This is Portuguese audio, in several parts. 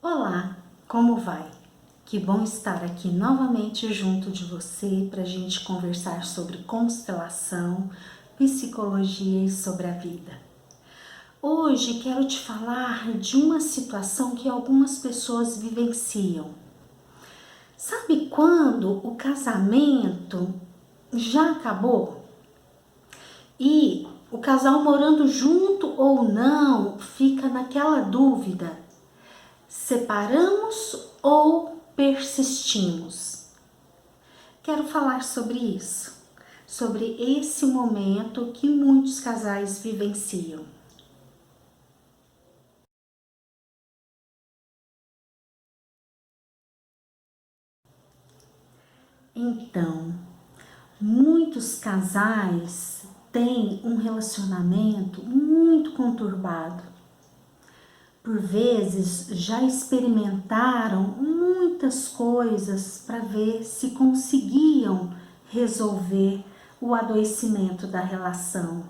Olá, como vai? Que bom estar aqui novamente junto de você para a gente conversar sobre constelação, psicologia e sobre a vida. Hoje quero te falar de uma situação que algumas pessoas vivenciam. Sabe quando o casamento já acabou e o casal morando junto ou não fica naquela dúvida? Separamos ou persistimos? Quero falar sobre isso, sobre esse momento que muitos casais vivenciam. Então, muitos casais têm um relacionamento muito conturbado. Por vezes já experimentaram muitas coisas para ver se conseguiam resolver o adoecimento da relação.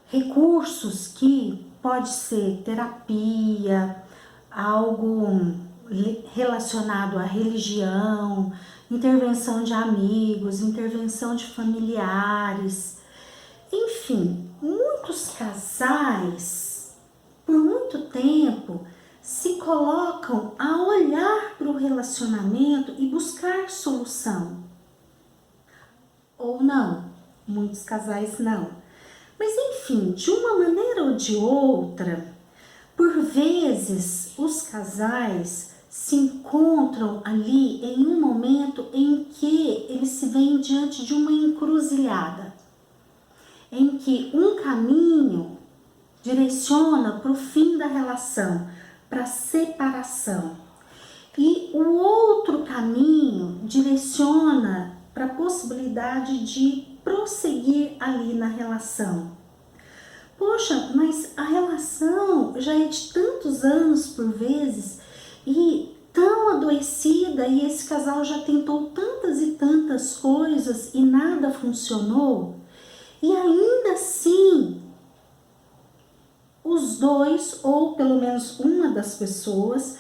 Recursos que pode ser terapia, algo relacionado à religião, intervenção de amigos, intervenção de familiares, enfim, muitos casais, por muito tempo, se colocam a olhar para o relacionamento e buscar solução. Ou não, muitos casais não. Mas enfim, de uma maneira ou de outra, por vezes os casais se encontram ali em um momento em que eles se veem diante de uma encruzilhada, em que um caminho direciona para o fim da relação, para a separação, e o outro caminho direciona para a possibilidade de prosseguir ali na relação. Poxa, mas a relação já é de tantos anos por vezes e tão adoecida, e esse casal já tentou tantas e tantas coisas e nada funcionou, e ainda assim os dois, ou pelo menos uma das pessoas,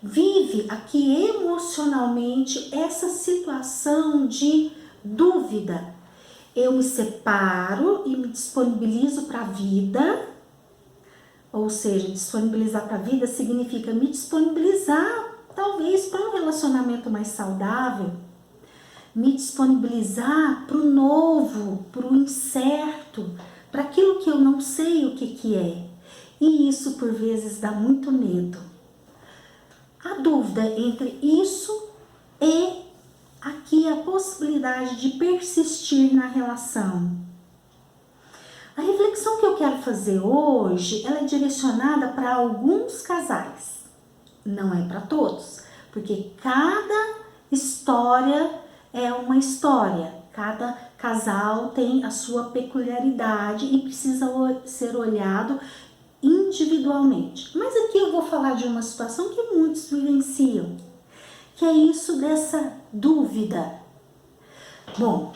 vive aqui emocionalmente essa situação de dúvida. Eu me separo e me disponibilizo para a vida, ou seja, disponibilizar para a vida significa me disponibilizar talvez para um relacionamento mais saudável, me disponibilizar para o novo, para o incerto, para aquilo que eu não sei o que é. E isso por vezes dá muito medo. A dúvida entre isso e aqui a possibilidade de persistir na relação. A reflexão que eu quero fazer hoje, ela é direcionada para alguns casais, não é para todos, porque cada história é uma história, cada casal tem a sua peculiaridade e precisa ser olhado individualmente. Mas aqui eu vou falar de uma situação que muitos vivenciam, que é isso dessa dúvida. Bom,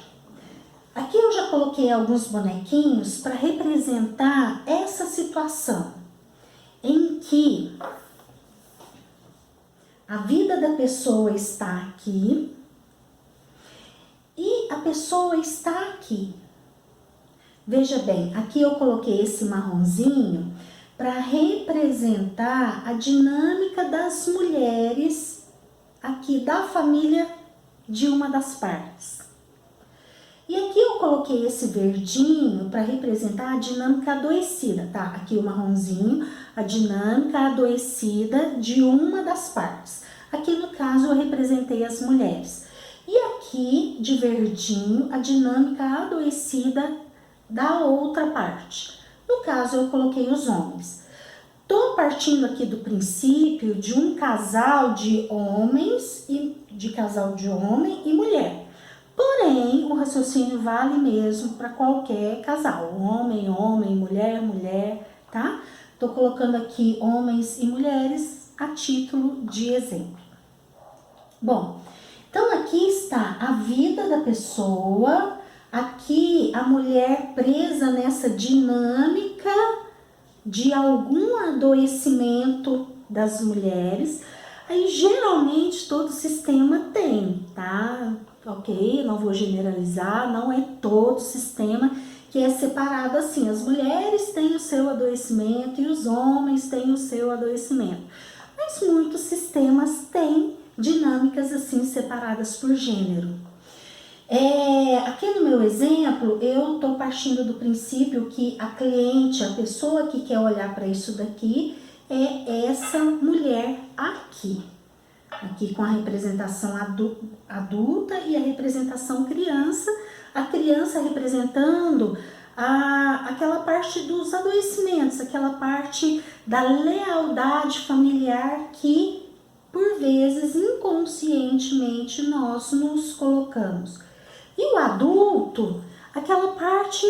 aqui eu já coloquei alguns bonequinhos para representar essa situação em que a vida da pessoa está aqui e a pessoa está aqui. Veja bem, aqui eu coloquei esse marronzinho para representar a dinâmica das mulheres aqui da família de uma das partes. E aqui eu coloquei esse verdinho para representar a dinâmica adoecida, tá? Aqui o marronzinho, a dinâmica adoecida de uma das partes. Aqui no caso eu representei as mulheres. E aqui de verdinho, a dinâmica adoecida da outra parte. No caso eu coloquei os homens. Tô partindo aqui do princípio de um casal de homens e de casal de homem e mulher. Porém, o raciocínio vale mesmo para qualquer casal, homem, homem, mulher, mulher, tá? Tô colocando aqui homens e mulheres a título de exemplo. Bom, então aqui está a vida da pessoa, aqui a mulher presa nessa dinâmica de algum adoecimento das mulheres. Aí geralmente todo sistema tem, tá? Ok? Não vou generalizar, não é todo sistema que é separado assim. As mulheres têm o seu adoecimento e os homens têm o seu adoecimento. Mas muitos sistemas têm dinâmicas assim separadas por gênero. Aqui no meu exemplo, eu estou partindo do princípio que a cliente, a pessoa que quer olhar para isso daqui, é essa mulher aqui com a representação adulta e a representação criança, a criança representando aquela parte dos adoecimentos, aquela parte da lealdade familiar que, por vezes, inconscientemente, nós nos colocamos. E o adulto, aquela parte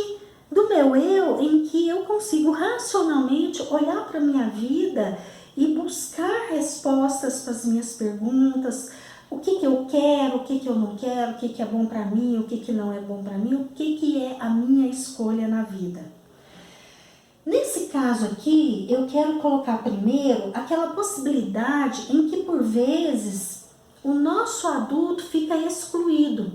do meu eu em que eu consigo racionalmente olhar para a minha vida e buscar respostas para as minhas perguntas, o que eu quero, o que eu não quero, o que é bom para mim, o que não é bom para mim, o que é a minha escolha na vida. Nesse caso aqui, eu quero colocar primeiro aquela possibilidade em que, por vezes, o nosso adulto fica excluído.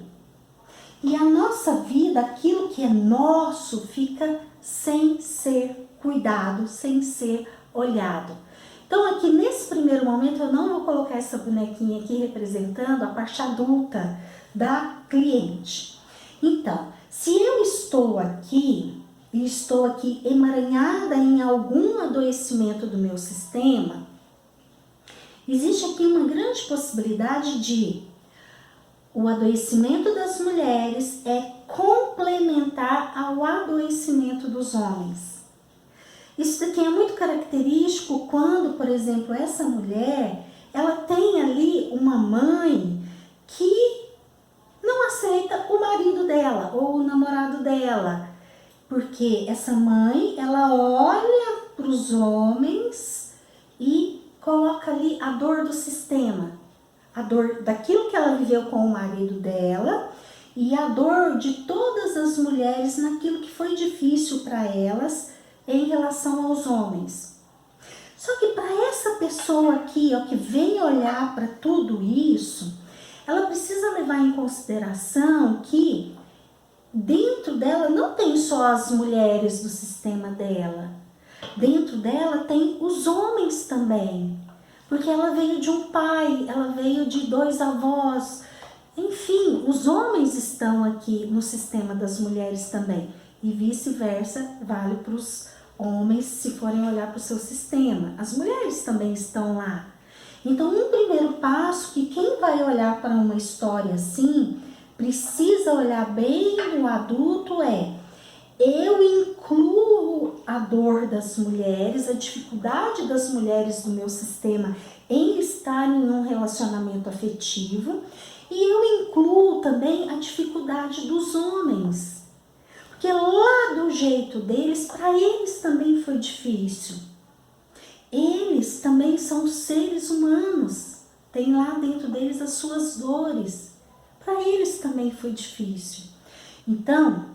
E a nossa vida, aquilo que é nosso, fica sem ser cuidado, sem ser olhado. Então aqui nesse primeiro momento eu não vou colocar essa bonequinha aqui representando a parte adulta da cliente. Então, se eu estou aqui e estou aqui emaranhada em algum adoecimento do meu sistema, existe aqui uma grande possibilidade de o adoecimento das mulheres é complementar ao adoecimento dos homens. Isso daqui é muito característico quando, por exemplo, essa mulher, ela tem ali uma mãe que não aceita o marido dela ou o namorado dela. Porque essa mãe, ela olha para os homens e coloca ali a dor do sistema. A dor daquilo que ela viveu com o marido dela e a dor de todas as mulheres naquilo que foi difícil para elas em relação aos homens. Só que para essa pessoa aqui, ó, que vem olhar para tudo isso, ela precisa levar em consideração que dentro dela não tem só as mulheres do sistema dela. Dentro dela tem os homens também. Porque ela veio de um pai, ela veio de 2 avós. Enfim, os homens estão aqui no sistema das mulheres também. E vice-versa, vale para os homens se forem olhar para o seu sistema. As mulheres também estão lá. Então, um primeiro passo que quem vai olhar para uma história assim, precisa olhar bem no adulto eu incluo a dor das mulheres, a dificuldade das mulheres do meu sistema em estar em um relacionamento afetivo e eu incluo também a dificuldade dos homens. Porque lá do jeito deles, para eles também foi difícil. Eles também são seres humanos, tem lá dentro deles as suas dores. Para eles também foi difícil. Então,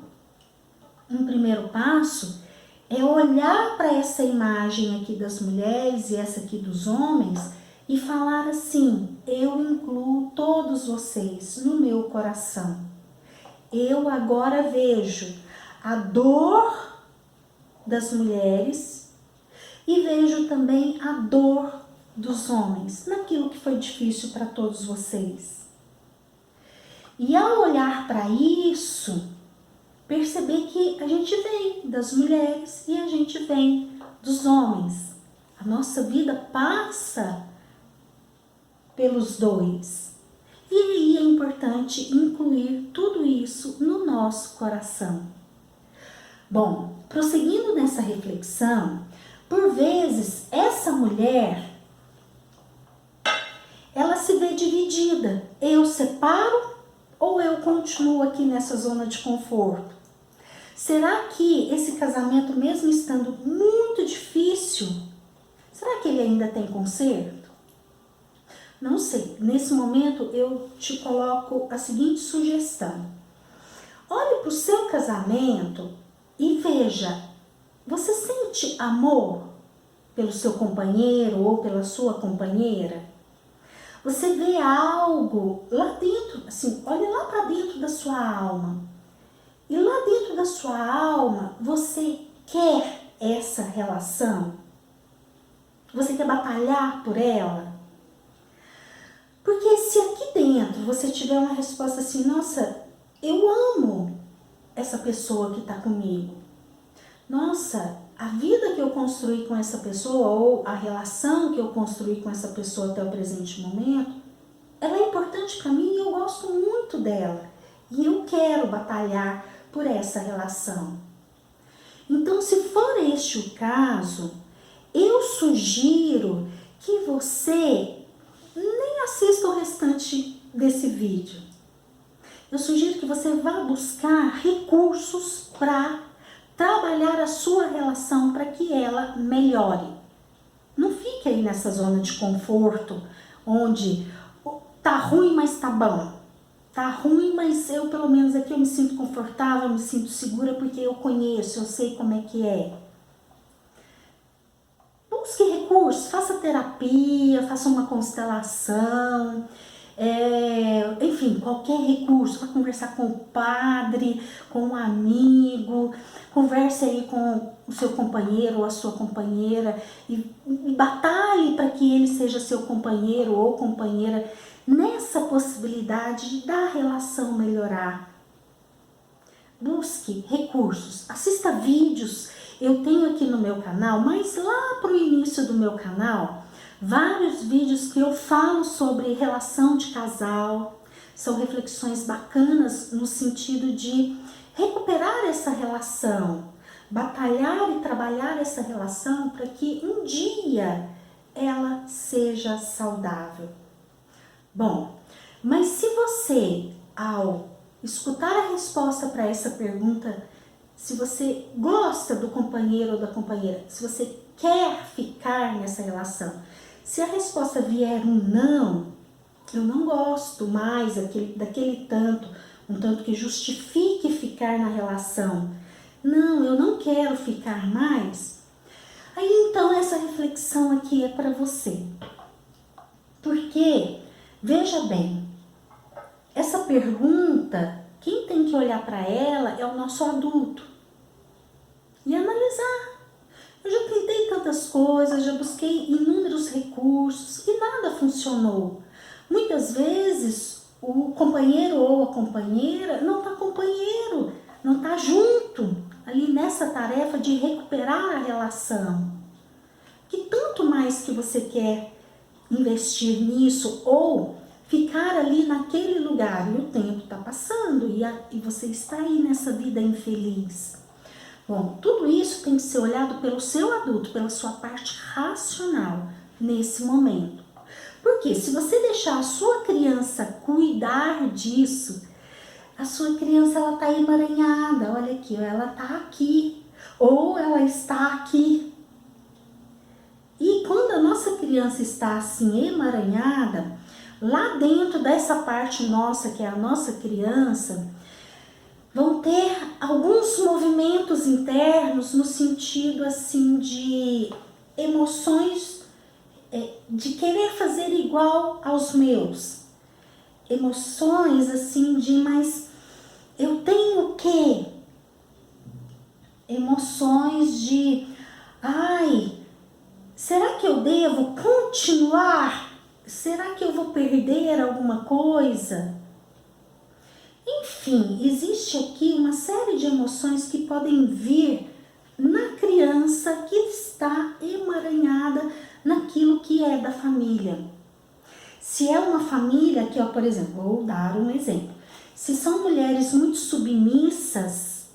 um primeiro passo é olhar para essa imagem aqui das mulheres e essa aqui dos homens e falar assim: eu incluo todos vocês no meu coração. Eu agora vejo a dor das mulheres e vejo também a dor dos homens, naquilo que foi difícil para todos vocês. E ao olhar para isso, perceber que a gente vem das mulheres e a gente vem dos homens. A nossa vida passa pelos dois. E aí é importante incluir tudo isso no nosso coração. Bom, prosseguindo nessa reflexão, por vezes essa mulher, ela se vê dividida. Eu separo ou eu continuo aqui nessa zona de conforto? Será que esse casamento, mesmo estando muito difícil, será que ele ainda tem conserto? Não sei. Nesse momento eu te coloco a seguinte sugestão. Olhe para o seu casamento e veja, você sente amor pelo seu companheiro ou pela sua companheira? Você vê algo lá dentro, assim, olha lá para dentro da sua alma. E lá dentro da sua alma, você quer essa relação? Você quer batalhar por ela? Porque se aqui dentro você tiver uma resposta assim, nossa, eu amo essa pessoa que está comigo. Nossa, a vida que eu construí com essa pessoa ou a relação que eu construí com essa pessoa até o presente momento, ela é importante para mim e eu gosto muito dela. E eu quero batalhar por essa relação. Então, se for este o caso, eu sugiro que você nem assista o restante desse vídeo. Eu sugiro que você vá buscar recursos para trabalhar a sua relação para que ela melhore. Não fique aí nessa zona de conforto, onde tá ruim, mas tá bom. Tá ruim, mas eu pelo menos aqui eu me sinto confortável, eu me sinto segura porque eu conheço, eu sei como é que é. Busque recursos, faça terapia, faça uma constelação, enfim, qualquer recurso, para conversar com o padre, com um amigo, converse aí com o seu companheiro ou a sua companheira e batalhe para que ele seja seu companheiro ou companheira nessa possibilidade da relação melhorar. Busque recursos, assista vídeos. Eu tenho aqui no meu canal, mas lá pro início do meu canal, vários vídeos que eu falo sobre relação de casal. São reflexões bacanas no sentido de recuperar essa relação, batalhar e trabalhar essa relação para que um dia ela seja saudável. Bom, mas se você, ao escutar a resposta para essa pergunta, se você gosta do companheiro ou da companheira, se você quer ficar nessa relação, se a resposta vier um não, eu não gosto mais daquele tanto, um tanto que justifique ficar na relação, não, eu não quero ficar mais, aí então essa reflexão aqui é para você. Porque, veja bem, essa pergunta, quem tem que olhar para ela é o nosso adulto e analisar. Eu já tentei tantas coisas, já busquei inúmeros recursos e nada funcionou. Muitas vezes o companheiro ou a companheira não está companheiro, não está junto ali nessa tarefa de recuperar a relação. Que tanto mais que você quer investir nisso ou ficar ali naquele lugar e o tempo está passando e você está aí nessa vida infeliz. Bom, tudo isso tem que ser olhado pelo seu adulto, pela sua parte racional nesse momento. Porque se você deixar a sua criança cuidar disso, a sua criança ela está emaranhada, olha aqui, ela está aqui, ou ela está aqui. E quando a nossa criança está assim emaranhada, lá dentro dessa parte nossa, que é a nossa criança, vão ter alguns movimentos internos no sentido assim de emoções de querer fazer igual aos meus. Emoções assim de, mas eu tenho que? Emoções de, ai, será que eu devo continuar? Será que eu vou perder alguma coisa? Enfim, existe aqui uma série de emoções que podem vir na criança que está emaranhada naquilo que é da família. Se é uma família que, por exemplo, vou dar um exemplo. Se são mulheres muito submissas,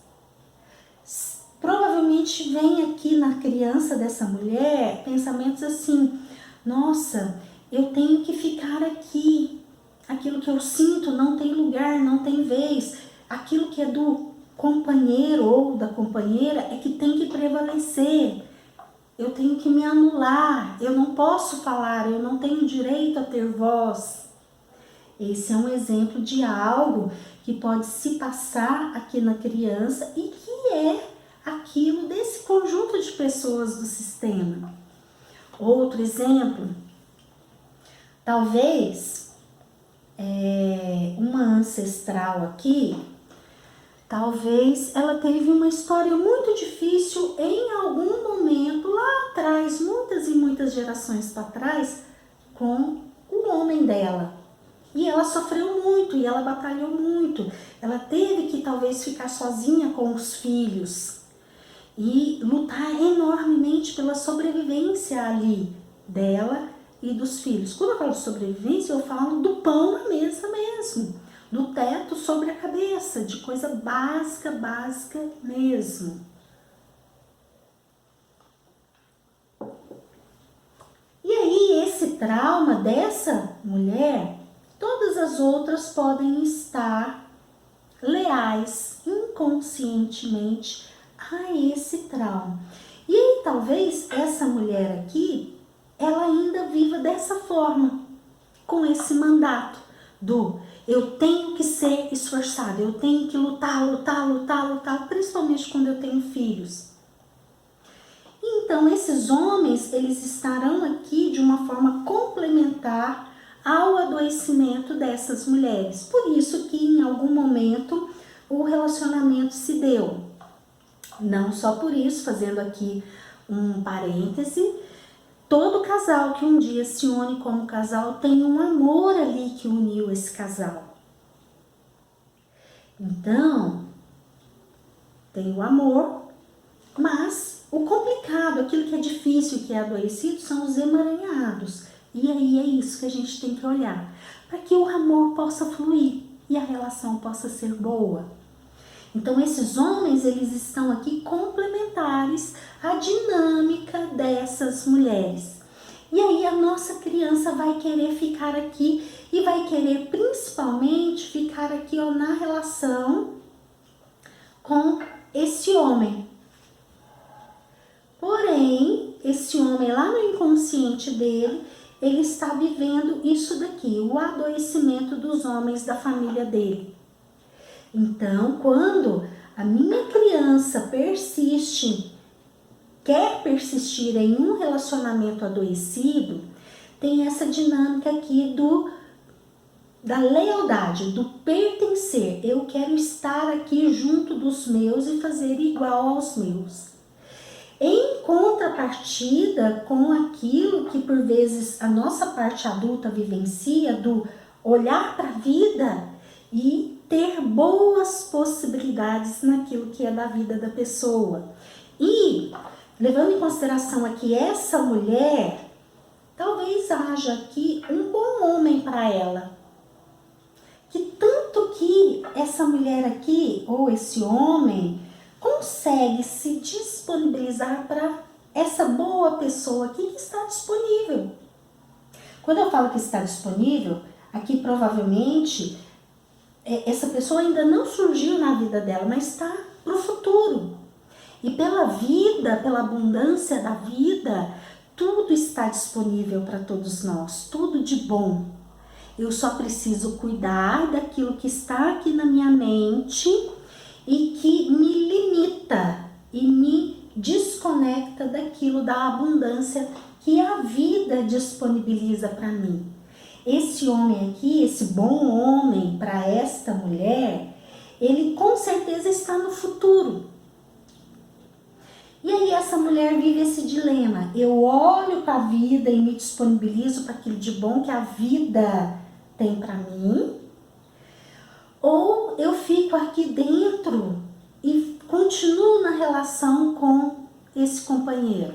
provavelmente vem aqui na criança dessa mulher pensamentos assim, nossa, eu tenho que ficar aqui, aquilo que eu sinto não tem lugar, não tem vez, aquilo que é do companheiro ou da companheira é que tem que prevalecer, eu tenho que me anular, eu não posso falar, eu não tenho direito a ter voz. Esse é um exemplo de algo que pode se passar aqui na criança e que é aquilo desse conjunto de pessoas do sistema. Outro exemplo, talvez uma ancestral aqui, talvez ela teve uma história muito difícil em algum momento lá atrás, muitas e muitas gerações para trás, com o homem dela. E ela sofreu muito, e ela batalhou muito. Ela teve que talvez ficar sozinha com os filhos e lutar enormemente pela sobrevivência ali dela e dos filhos. Quando eu falo de sobrevivência, eu falo do pão na mesa mesmo, do teto sobre a cabeça, de coisa básica mesmo. E aí, esse trauma dessa mulher, todas as outras podem estar leais inconscientemente a esse trauma. E aí, talvez essa mulher aqui, ela ainda viva dessa forma, com esse mandato do eu tenho que ser esforçada, eu tenho que lutar, principalmente quando eu tenho filhos. Então, esses homens, eles estarão aqui de uma forma complementar ao adoecimento dessas mulheres. Por isso que em algum momento o relacionamento se deu. Não só por isso, fazendo aqui um parêntese, todo casal que um dia se une como casal tem um amor ali que uniu esse casal. Então, tem o amor, mas o complicado, aquilo que é difícil, que é adoecido, são os emaranhados. E aí é isso que a gente tem que olhar, para que o amor possa fluir e a relação possa ser boa. Então, esses homens, eles estão aqui complementares à dinâmica dessas mulheres. E aí a nossa criança vai querer ficar aqui e vai querer principalmente ficar aqui na relação com esse homem. Porém, esse homem lá no inconsciente dele, ele está vivendo isso daqui, o adoecimento dos homens da família dele. Então, quando a minha criança quer persistir em um relacionamento adoecido, tem essa dinâmica aqui da lealdade, do pertencer. Eu quero estar aqui junto dos meus e fazer igual aos meus. Em contrapartida com aquilo que por vezes a nossa parte adulta vivencia, do olhar para a vida e ter boas possibilidades naquilo que é da vida da pessoa. E, levando em consideração aqui essa mulher, talvez haja aqui um bom homem para ela. Que tanto que essa mulher aqui, ou esse homem, consegue se disponibilizar para essa boa pessoa aqui que está disponível. Quando eu falo que está disponível, aqui provavelmente essa pessoa ainda não surgiu na vida dela, mas está para o futuro. E pela vida, pela abundância da vida, tudo está disponível para todos nós, tudo de bom. Eu só preciso cuidar daquilo que está aqui na minha mente e que me limita e me desconecta daquilo da abundância que a vida disponibiliza para mim. Esse homem aqui, esse bom homem para esta mulher, ele com certeza está no futuro. E aí essa mulher vive esse dilema. Eu olho para a vida e me disponibilizo para aquilo de bom que a vida tem para mim, ou eu fico aqui dentro e continuo na relação com esse companheiro.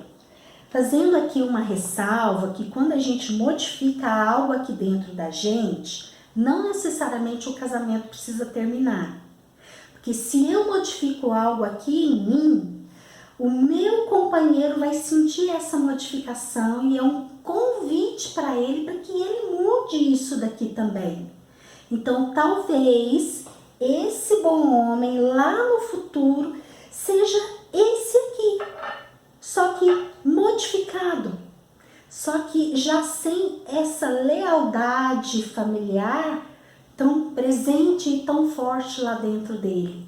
Fazendo aqui uma ressalva que quando a gente modifica algo aqui dentro da gente, não necessariamente o casamento precisa terminar. Porque se eu modifico algo aqui em mim, o meu companheiro vai sentir essa modificação e é um convite para ele para que ele mude isso daqui também. Então, talvez esse bom homem lá no futuro seja esse aqui, só que modificado, só que já sem essa lealdade familiar tão presente e tão forte lá dentro dele.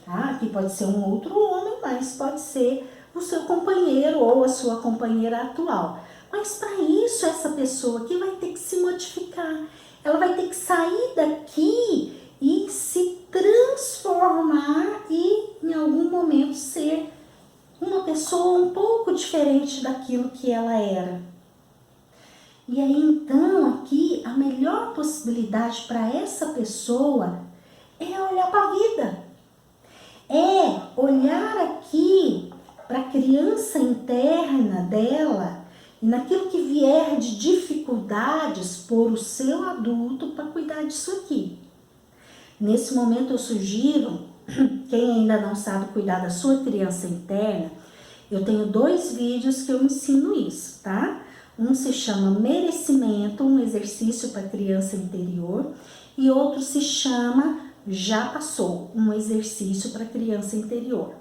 Tá? Aqui pode ser um outro homem, mas pode ser o seu companheiro ou a sua companheira atual. Mas para isso, essa pessoa aqui vai ter que se modificar. Ela vai ter que sair daqui e se transformar e em algum momento ser uma pessoa um pouco diferente daquilo que ela era. E aí então aqui a melhor possibilidade para essa pessoa é olhar para a vida. É olhar aqui para a criança interna dela e naquilo que vier de dificuldades por o seu adulto para cuidar disso aqui. Nesse momento eu sugiro, quem ainda não sabe cuidar da sua criança interna, eu tenho 2 vídeos que eu ensino isso, tá? Um se chama Merecimento, um exercício para criança interior, e outro se chama Já Passou, um exercício para criança interior.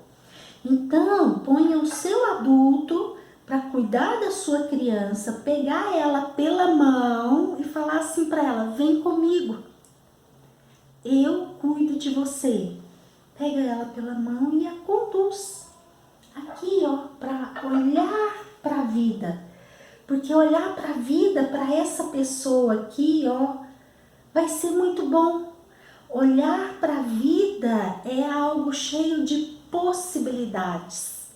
Então, ponha o seu adulto para cuidar da sua criança, pegar ela pela mão e falar assim para ela: vem comigo, eu cuido de você. Pega ela pela mão e a conduz aqui, ó, para olhar para a vida. Porque olhar para a vida, para essa pessoa aqui, ó, vai ser muito bom. Olhar para a vida é algo cheio de possibilidades.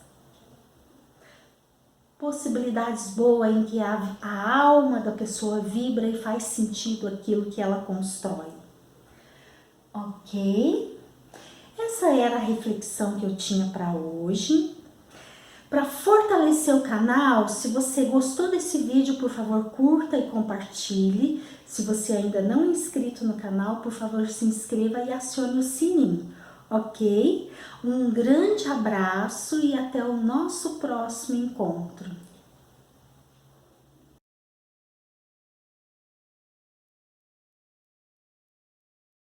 Possibilidades boas em que a alma da pessoa vibra e faz sentido aquilo que ela constrói. Ok? Essa era a reflexão que eu tinha para hoje. Para fortalecer o canal, se você gostou desse vídeo, por favor, curta e compartilhe. Se você ainda não é inscrito no canal, por favor, se inscreva e acione o sininho, ok? Um grande abraço e até o nosso próximo encontro.